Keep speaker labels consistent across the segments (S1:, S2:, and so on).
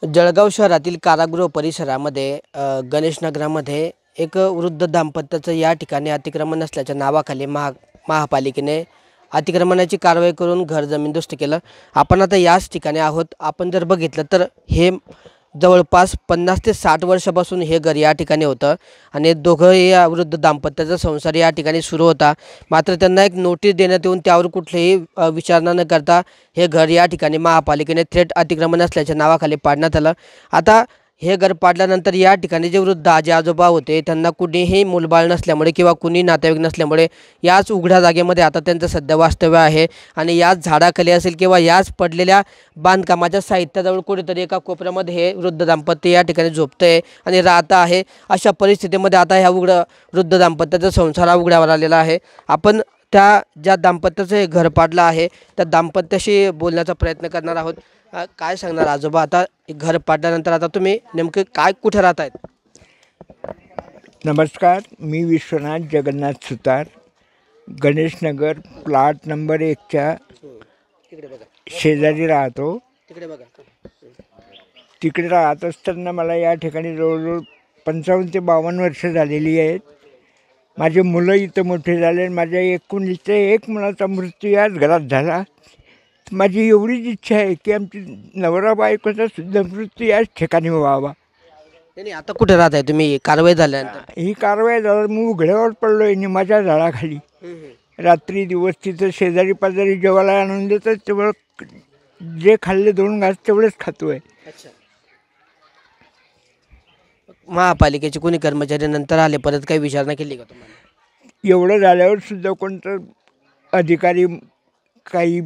S1: जळगाव शहरातील कारागृह परिसरामध्ये गणेश नगरामध्ये एक वृद्ध दाम्पत्याचं या ठिकाणी अतिक्रमण असल्याच्या नावाखाली महापालिकेने अतिक्रमणाची कारवाई करून घर जमीनदोस्त केलं। आपण आता याच ठिकाणी आहोत। आपण जर बघितलं तर हे जवळपास 50 ते 60 वर्षापासून हे घर या ठिकाणी होतं आणि दोघं या वृद्ध दाम्पत्याचा संसार या ठिकाणी सुरू होता। मात्र त्यांना एक नोटीस देण्यात येऊन त्यावर कुठलीही विचारणा न करता हे घर या ठिकाणी महापालिकेने थेट अतिक्रमण असल्याच्या नावाखाली पाडण्यात आलं। आता हे घर पाडल्यानंतर या ठिकाणी जे वृद्ध आजी आजोबा होते त्यांना कुणीही मूलबाळ नसल्यामुळे किंवा कुणी नातेवाईक नसल्यामुळे याच उघड्या जागेमध्ये आता त्यांचं सध्या वास्तव्य आहे आणि याच झाडाखाली असेल किंवा याच पडलेल्या बांधकामाच्या साहित्याजवळ कुठेतरी एका कोपऱ्यामध्ये हे वृद्ध दाम्पत्य या ठिकाणी झोपतंय आणि राहत आहे। अशा परिस्थितीमध्ये आता ह्या वृद्ध दाम्पत्याचा संसार उघड्यावर आलेला आहे। आपण त्या ज्या दाम्पत्याचं हे घर पाडलं आहे त्या दाम्पत्याशी बोलण्याचा प्रयत्न करणार आहोत। काय सांगणार आजोबा, आता घर पाडल्यानंतर आता तुम्ही नेमके काय कुठे राहत आहेत?
S2: नमस्कार, मी विश्वनाथ जगन्नाथ सुतार, गणेश नगर प्लॉट नंबर 1च्या शेजारी राहतो। तिकडे राहत असताना मला या ठिकाणी जवळजवळ 55 ते 52 वर्ष झालेली आहेत। माझे मुलं इथं मोठे झाले। माझ्या 19 मुलाचा मृत्यू याच घरात झाला। माझी एवढीच इच्छा आहे की आमची नवरा बायकोचा सुद्धा मृत्यू याच ठिकाणी व्हावा।
S1: नाही, आता कुठे राहत आहे तुम्ही कारवाई झाल्यानंतर?
S2: ही कारवाई झाल्यावर मी उघड्यावर पडलो आहे माझ्या झाडाखाली। रात्री दिवस तिथं शेजारी पाजारी जेवायला आणून देतात, तेवढं जे खाल्ले 2 घास तेवढेच खातो आहे।
S1: महापालिकेचे कोणी कर्मचारी नंतर आले, परत काही विचारणा केली का तुम्हाला?
S2: एवढं झाल्यावर सुद्धा कोणतं अधिकारी, काही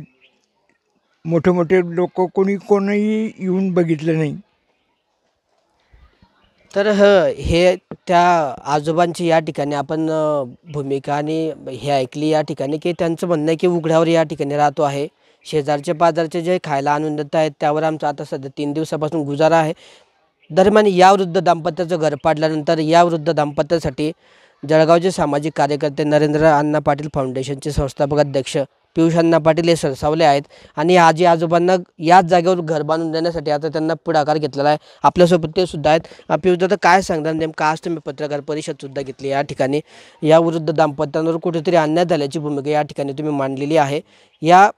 S2: मोठे मोठे लोक कोणीही येऊन बघितलं नाही।
S1: तर हे त्या आजोबांची या ठिकाणी आपण भूमिका आणि हे ऐकली या ठिकाणी की त्यांचं म्हणणं आहे की उघड्यावर या ठिकाणी राहतो आहे। शेजारचे पाजारचे जे खायला आणून देत आहेत त्यावर आमचा आता सध्या 3 दिवसापासून गुजारा आहे। दरम्यान या वृद्ध दाम्पत्याचं घर पाडल्यानंतर या वृद्ध दाम्पत्यासाठी जळगावचे सामाजिक कार्यकर्ते नरेंद्र अण्णा पाटील फाउंडेशनचे संस्थापक अध्यक्ष पियुष अण्णा पाटील हे सरसावले आहेत आणि आजी आजोबांना याच जागेवर घर बांधून देण्यासाठी आता त्यांना पुढाकार घेतलेला आहे। आपल्यासोबत ते सुद्धा आहेत। पियुष दादा, काय सांगणार नेमकं आज तुम्ही पत्रकार परिषद सुद्धा घेतली या ठिकाणी या वृद्ध दाम्पत्यांवर कुठेतरी अन्याय झाल्याची भूमिका या ठिकाणी तुम्ही मांडलेली आहे। या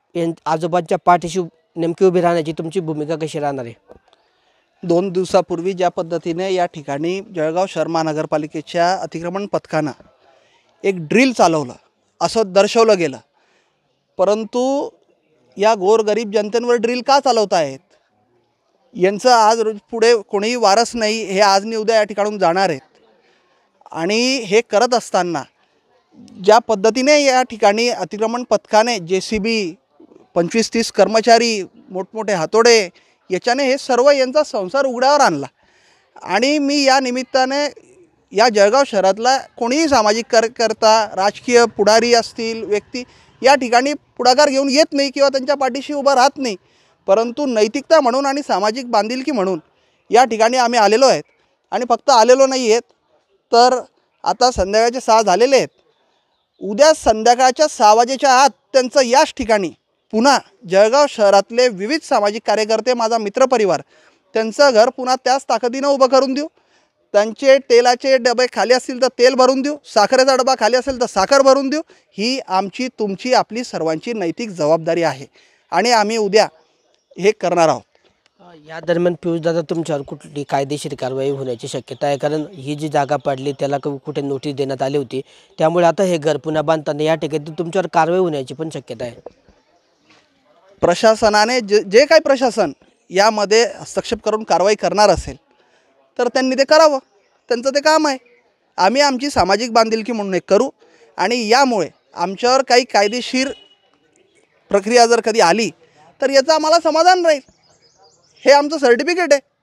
S1: आजोबांच्या पाठीशी नेमकी उभी राहण्याची तुमची भूमिका कशी राहणार आहे?
S3: 2 दिवसापूर्वी ज्या पद्धतीने या ठिकाणी जळगाव शहर महानगरपालिकेच्या अतिक्रमण पथकानं एक ड्रिल चालवलं असं दर्शवलं गेलं, परंतु या गोरगरीब जनतेवर ड्रिल का चालवत आहेत? यांचं आज पुढे कोणीही वारस नाही, हे आज नि उद्या या ठिकाणून जाणार आहेत। आणि हे करत असताना ज्या पद्धतीने या ठिकाणी अतिक्रमण पथकाने JCB 25-30 कर्मचारी, मोठमोठे हातोडे याच्याने हे सर्व यांचा संसार उघड्यावर आणला। आणि मी या निमित्ताने या जळगाव शहरातला कोणीही सामाजिक कार्यकर्ता, राजकीय पुढारी असतील व्यक्ती या ठिकाणी पुढाकार घेऊन येत नाही किंवा त्यांच्या पाठीशी उभा राहत नाही, परंतु नैतिकता म्हणून आणि सामाजिक बांधिलकी म्हणून या ठिकाणी आम्ही आलेलो आहेत। आणि फक्त आलेलो नाही आहेत तर आता संध्याकाळचे 6 झालेले आहेत। उद्या संध्याकाळच्या 6 वाजेच्या आत त्यांचं याच ठिकाणी पुन्हा जळगाव शहरातले विविध सामाजिक कार्यकर्ते, माझा मित्रपरिवार, त्यांचं घर पुन्हा त्याच ताकदीनं उभं करून देऊ। त्यांचे तेलाचे डबे खाली असतील तर तेल भरून देऊ, साखरेचा डबा खाली असेल तर साखर भरून देऊ। ही आमची, तुमची, आपली सर्वांची नैतिक जबाबदारी आहे आणि आम्ही उद्या हे करणार आहोत।
S1: या दरम्यान पियुष दादा, तुमच्यावर कुठली कायदेशीर कारवाई होण्याची शक्यता आहे? कारण ही जी जागा पडली त्याला कुठे नोटीस देण्यात आली होती, त्यामुळे आता हे घर पुन्हा बांधताना या ठिकाणी तुमच्यावर कारवाई होण्याची पण शक्यता आहे।
S3: प्रशासनाने जे काही प्रशासन यामध्ये हस्तक्षेप करून कारवाई करणार असेल तर त्यांनी ते करावं, त्यांचं ते काम आहे। आम्ही आमची सामाजिक बांधिलकी म्हणून हे करू आणि यामुळे आमच्यावर काही कायदेशीर प्रक्रिया जर कधी आली तर याचं आम्हाला समाधान राहील। हे आमचं सर्टिफिकेट आहे।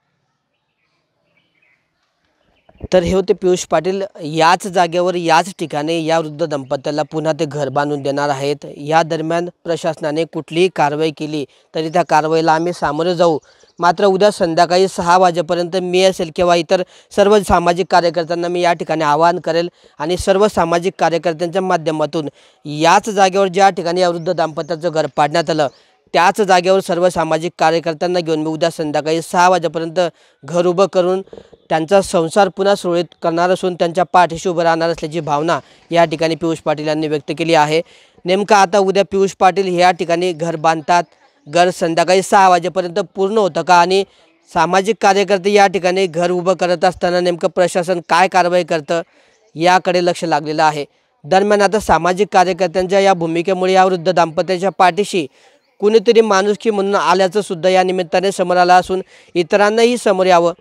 S1: तर हे होते पियुष पाटील, याच जागेवर याच ठिकाणी या वृद्ध दाम्पत्याला पुन्हा ते घर बांधून देणार आहेत। या दरम्यान प्रशासनाने कुठलीही कारवाई केली तरी त्या कारवाईला आम्ही सामोरे जाऊ। मात्र उद्या संध्याकाळी 6 वाजेपर्यंत मी असेल किंवा इतर सर्व सामाजिक कार्यकर्त्यांना मी या ठिकाणी आवाहन करेल आणि सर्व सामाजिक कार्यकर्त्यांच्या माध्यमातून याच जागेवर ज्या ठिकाणी या वृद्ध दाम्पत्याचं घर पाडण्यात आलं त्याच जागेवर सर्व सामाजिक कार्यकर्त्यांना घेऊन मी उद्या संध्याकाळी 6 वाजेपर्यंत घर उभं करून त्यांचा संसार पुन्हा सुरळीत करणार असून त्यांच्या पाठीशी उभं राहणार असल्याची भावना या ठिकाणी पियुष पाटील यांनी व्यक्त केली आहे। नेमका आता उद्या पियुष पाटील या ठिकाणी घर बांधतात, घर संध्याकाळी 6 वाजेपर्यंत पूर्ण होतं का आणि सामाजिक कार्यकर्ते या ठिकाणी घर उभं करत असताना नेमकं प्रशासन काय कारवाई करतं याकडे लक्ष लागलेलं आहे। दरम्यान आता सामाजिक कार्यकर्त्यांच्या या भूमिकेमुळे या वृद्ध दाम्पत्याच्या पाठीशी कुणीतरी माणुसकी म्हणून आल्याचं सुद्धा या निमित्ताने समोर आलं असून इतरांनाही समोर यावं।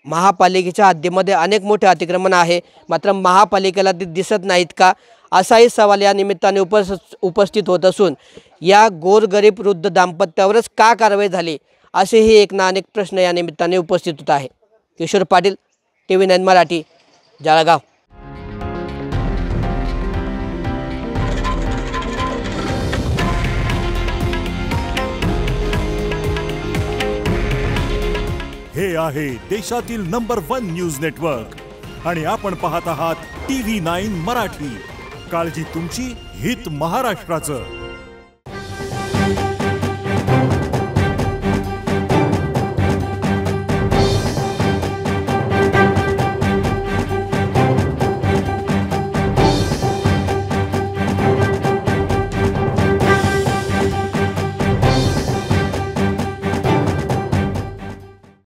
S1: महापालिकेच्या हद्दीमध्ये अनेक मोठे अतिक्रमण आहे, मात्र महापालिकेला ते दिसत नाहीत का असाही सवाल या निमित्ताने उपस्थित होत असून या गोरगरीब वृद्ध दाम्पत्यावरच का कारवाई झाली असेही एक ना अनेक प्रश्न या निमित्ताने उपस्थित होत आहे। किशोर पाटील, TV9 मराठी, जळगाव।
S4: हे आहे देशातील नंबर 1 न्यूज नेटवर्क आणि आपण पाहत आहात TV9 मराठी। काळजी तुमची, हित महाराष्ट्राचं।